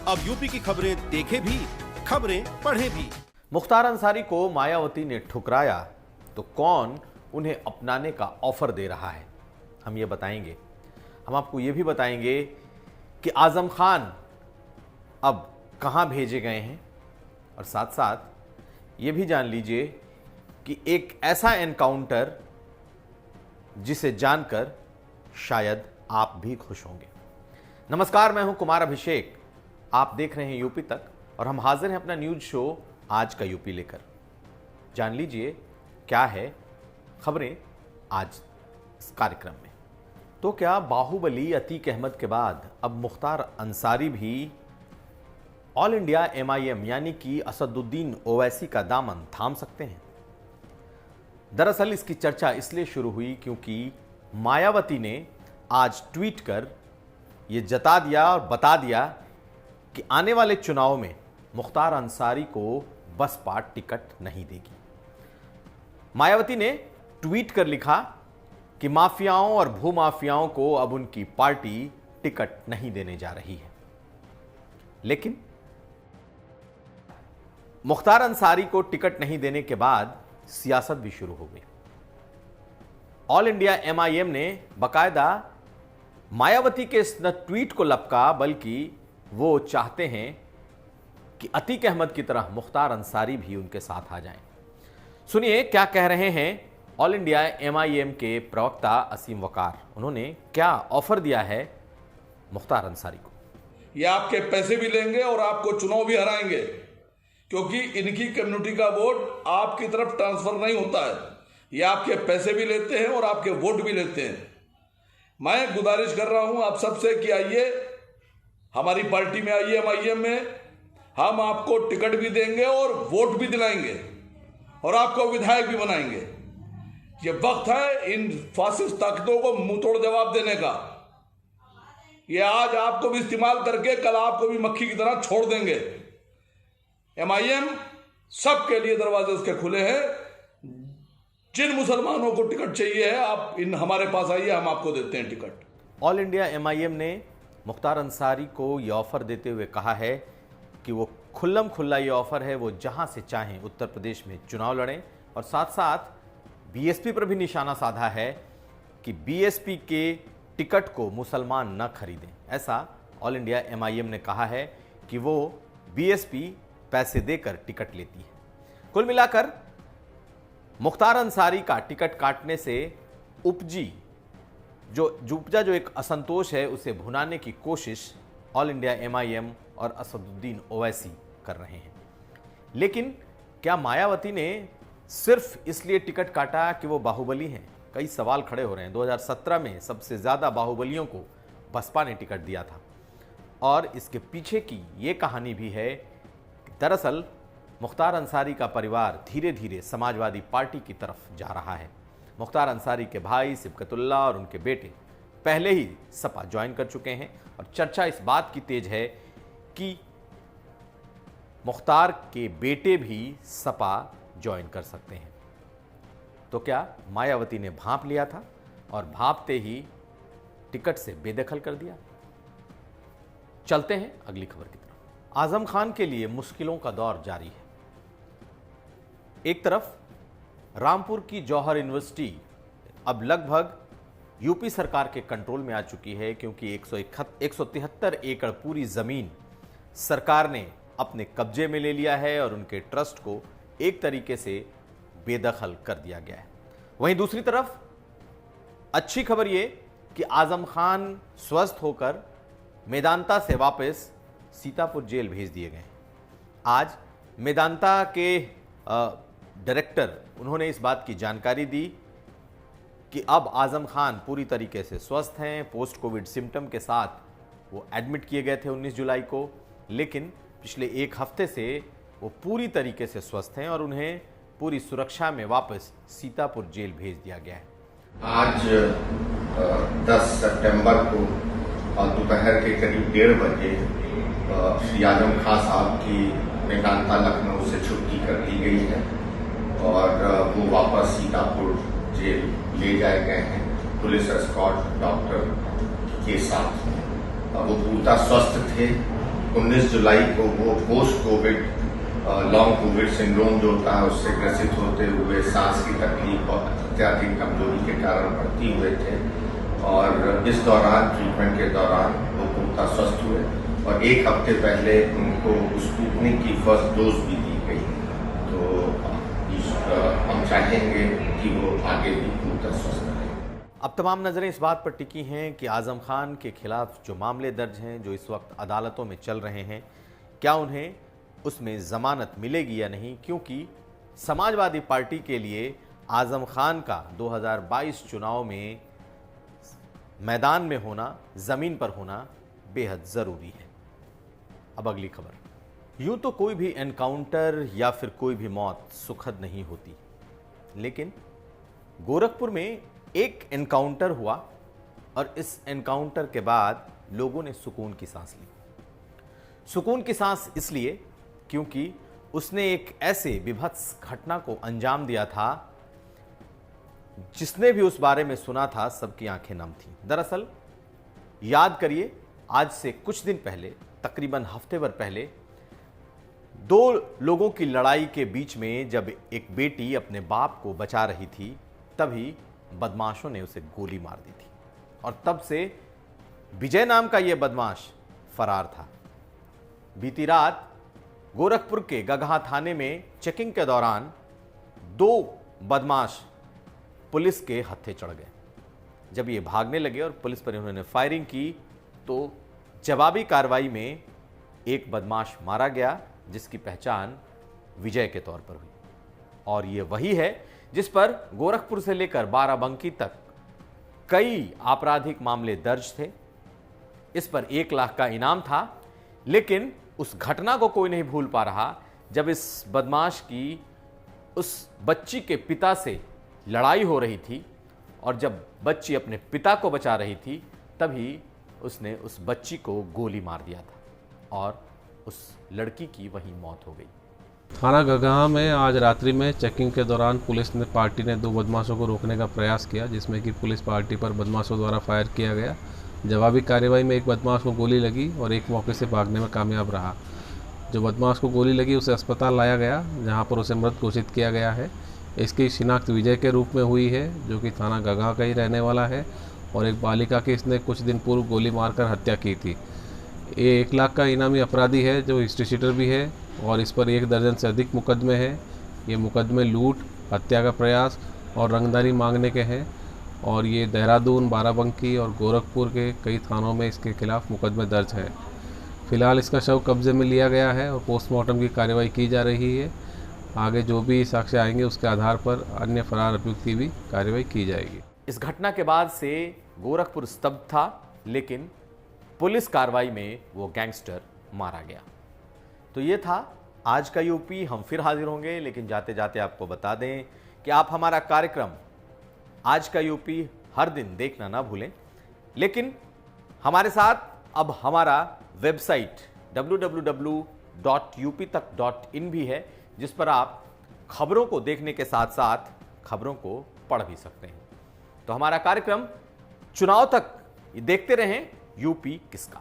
अब यूपी की खबरें देखे भी, खबरें पढ़े भी। मुख्तार अंसारी को मायावती ने ठुकराया तो कौन उन्हें अपनाने का ऑफर दे रहा है, हम ये बताएंगे। हम आपको ये भी बताएंगे कि आजम खान अब कहां भेजे गए हैं, और साथ साथ ये भी जान लीजिए कि एक ऐसा एनकाउंटर जिसे जानकर शायद आप भी खुश होंगे। नमस्कार, मैं हूं कुमार अभिषेक, आप देख रहे हैं यूपी तक और हम हाजिर हैं अपना न्यूज शो आज का यूपी लेकर। जान लीजिए क्या है खबरें आज इस कार्यक्रम में। तो क्या बाहुबली अतीक अहमद के बाद अब मुख्तार अंसारी भी ऑल इंडिया MIM यानी कि असदुद्दीन ओवैसी का दामन थाम सकते हैं? दरअसल इसकी चर्चा इसलिए शुरू हुई क्योंकि मायावती ने आज ट्वीट कर यह जता दिया और बता दिया कि आने वाले चुनाव में मुख्तार अंसारी को बसपा टिकट नहीं देगी। मायावती ने ट्वीट कर लिखा कि माफियाओं और भूमाफियाओं को अब उनकी पार्टी टिकट नहीं देने जा रही है। लेकिन मुख्तार अंसारी को टिकट नहीं देने के बाद सियासत भी शुरू हो गई। ऑल इंडिया MIM ने बाकायदा मायावती के इस न ट्वीट को लपका, बल्कि वो चाहते हैं कि अतीक अहमद की तरह मुख्तार अंसारी भी उनके साथ आ जाएं। सुनिए क्या कह रहे हैं ऑल इंडिया MIM के प्रवक्ता असीम वकार। उन्होंने क्या ऑफर दिया है मुख्तार अंसारी को। ये आपके पैसे भी लेंगे और आपको चुनाव भी हराएंगे, क्योंकि इनकी कम्युनिटी का वोट आपकी तरफ ट्रांसफर नहीं होता है। ये आपके पैसे भी लेते हैं और आपके वोट भी लेते हैं। मैं गुजारिश कर रहा हूं आप सबसे कि आइए, हमारी पार्टी में आइए, MIM में हम आपको टिकट भी देंगे और वोट भी दिलाएंगे और आपको विधायक भी बनाएंगे। ये वक्त है इन फासिस्ट ताकतों को मुंहतोड़ जवाब देने का। ये आज आपको भी इस्तेमाल करके कल आपको भी मक्खी की तरह छोड़ देंगे। MIM सबके लिए दरवाजे उसके खुले हैं। जिन मुसलमानों को टिकट चाहिए है, आप इन हमारे पास आइए, हम आपको देते हैं टिकट। ऑल इंडिया MIM ने मुख्तार अंसारी को यह ऑफर देते हुए कहा है कि वो खुल्लम खुल्ला ये ऑफर है, वो जहां से चाहें उत्तर प्रदेश में चुनाव लड़ें, और साथ साथ BSP पर भी निशाना साधा है कि BSP के टिकट को मुसलमान न खरीदें। ऐसा ऑल इंडिया MIM ने कहा है कि वो BSP पैसे देकर टिकट लेती है। कुल मिलाकर मुख्तार अंसारी का टिकट काटने से उपजा जो एक असंतोष है, उसे भुनाने की कोशिश ऑल इंडिया MIM और असदुद्दीन ओवैसी कर रहे हैं। लेकिन क्या मायावती ने सिर्फ इसलिए टिकट काटा कि वो बाहुबली हैं? कई सवाल खड़े हो रहे हैं। 2017 में सबसे ज्यादा बाहुबलियों को बसपा ने टिकट दिया था, और इसके पीछे की ये कहानी भी है कि दरअसल मुख्तार अंसारी का परिवार धीरे धीरे समाजवादी पार्टी की तरफ जा रहा है। मुख्तार अंसारी के भाई सिबकतुल्ला और उनके बेटे पहले ही सपा ज्वाइन कर चुके हैं, और चर्चा इस बात की तेज है कि मुख्तार के बेटे भी सपा ज्वाइन कर सकते हैं। तो क्या मायावती ने भांप लिया था और भांपते ही टिकट से बेदखल कर दिया? चलते हैं अगली खबर की तरफ। आजम खान के लिए मुश्किलों का दौर जारी है। एक तरफ रामपुर की जौहर यूनिवर्सिटी अब लगभग यूपी सरकार के कंट्रोल में आ चुकी है, क्योंकि 173 एकड़ पूरी जमीन सरकार ने अपने कब्जे में ले लिया है और उनके ट्रस्ट को एक तरीके से बेदखल कर दिया गया है। वहीं दूसरी तरफ अच्छी खबर यह कि आजम खान स्वस्थ होकर मेदांता से वापस सीतापुर जेल भेज दिए गए। आज मेदांता के डायरेक्टर उन्होंने इस बात की जानकारी दी कि अब आजम खान पूरी तरीके से स्वस्थ हैं। पोस्ट कोविड सिम्टम के साथ वो एडमिट किए गए थे 19 जुलाई को, लेकिन पिछले एक हफ्ते से वो पूरी तरीके से स्वस्थ हैं और उन्हें पूरी सुरक्षा में वापस सीतापुर जेल भेज दिया गया है। आज 10 सितंबर को दोपहर के करीब 1:30 बजे श्री आजम खान साहब की मेदांता लखनऊ से छुट्टी कर दी गई है और वो वापस सीतापुर जेल ले जाए गए हैं पुलिस एस्कॉर्ट डॉक्टर के साथ। वो पूर्णतः स्वस्थ थे 19 जुलाई को वो post Covid long Covid syndrome जो होता है उससे ग्रसित होते हुए सांस की तकलीफ और अत्यधिक कमजोरी के कारण भर्ती हुए थे और इस दौरान ट्रीटमेंट के दौरान वो पूर्णतः स्वस्थ हुए और एक हफ्ते पहले उनको स्पुतनिक की फर्स्ट डोज भी दी गई। तो हम चाहेंगे कि वो आगे भी पूर्णतः स्वस्थ रहे। अब तमाम नज़रें इस बात पर टिकी हैं कि आज़म खान के खिलाफ जो मामले दर्ज हैं, जो इस वक्त अदालतों में चल रहे हैं, क्या उन्हें उसमें ज़मानत मिलेगी या नहीं, क्योंकि समाजवादी पार्टी के लिए आज़म खान का 2022 चुनाव में मैदान में होना, ज़मीन पर होना बेहद ज़रूरी है। अब अगली खबर। यूँ तो कोई भी एनकाउंटर या फिर कोई भी मौत सुखद नहीं होती, लेकिन गोरखपुर में एक एनकाउंटर हुआ और इस एनकाउंटर के बाद लोगों ने सुकून की सांस ली। सुकून की सांस इसलिए क्योंकि उसने एक ऐसे विभत्स घटना को अंजाम दिया था जिसने भी उस बारे में सुना था सबकी आंखें नम थीं। दरअसल याद करिए, आज से कुछ दिन पहले, तकरीबन हफ्ते भर पहले, दो लोगों की लड़ाई के बीच में जब एक बेटी अपने बाप को बचा रही थी, तभी बदमाशों ने उसे गोली मार दी थी और तब से विजय नाम का यह बदमाश फरार था। बीती रात गोरखपुर के गगहा थाने में चेकिंग के दौरान दो बदमाश पुलिस के हत्थे चढ़ गए। जब ये भागने लगे और पुलिस पर उन्होंने फायरिंग की तो जवाबी कार्रवाई में एक बदमाश मारा गया जिसकी पहचान विजय के तौर पर हुई और ये वही है जिस पर गोरखपुर से लेकर बाराबंकी तक कई आपराधिक मामले दर्ज थे। इस पर 1 लाख का इनाम था, लेकिन उस घटना को कोई नहीं भूल पा रहा जब इस बदमाश की उस बच्ची के पिता से लड़ाई हो रही थी और जब बच्ची अपने पिता को बचा रही थी तभी उसने उस बच्ची को गोली मार दिया था और उस लड़की की वहीं मौत हो गई। थाना गगहा में आज रात्रि में चेकिंग के दौरान पुलिस ने पार्टी ने 2 बदमाशों को रोकने का प्रयास किया, जिसमें कि पुलिस पार्टी पर बदमाशों द्वारा फायर किया गया। जवाबी कार्रवाई में एक बदमाश को गोली लगी और एक मौके से भागने में कामयाब रहा। जो बदमाश को गोली लगी उसे अस्पताल लाया गया, जहां पर उसे मृत घोषित किया गया है। इसकी शिनाख्त विजय के रूप में हुई है, जो कि थाना गगहा का ही रहने वाला है और एक बालिका की इसने कुछ दिन पूर्व गोली मारकर हत्या की थी। ये 1 लाख का इनामी अपराधी है जो हिस्ट्री शीटर भी है और इस पर 1 दर्जन से अधिक मुकदमे हैं। ये मुकदमे लूट, हत्या का प्रयास और रंगदारी मांगने के हैं और ये देहरादून, बाराबंकी और गोरखपुर के कई थानों में इसके खिलाफ मुकदमे दर्ज हैं। फिलहाल इसका शव कब्जे में लिया गया है और पोस्टमार्टम की कार्रवाई की जा रही है। आगे जो भी साक्ष्य आएंगे उसके आधार पर अन्य फरार अभियुक्त की भी कार्रवाई की जाएगी। इस घटना के बाद से गोरखपुर स्तब्ध था, लेकिन पुलिस कार्रवाई में वो गैंगस्टर मारा गया। तो ये था आज का यूपी। हम फिर हाजिर होंगे, लेकिन जाते जाते आपको बता दें कि आप हमारा कार्यक्रम आज का यूपी हर दिन देखना ना भूलें, लेकिन हमारे साथ अब हमारा वेबसाइट www.uptak.in भी है, जिस पर आप खबरों को देखने के साथ साथ खबरों को पढ़ भी सकते हैं। तो हमारा कार्यक्रम चुनाव तक देखते रहें यूपी किसका।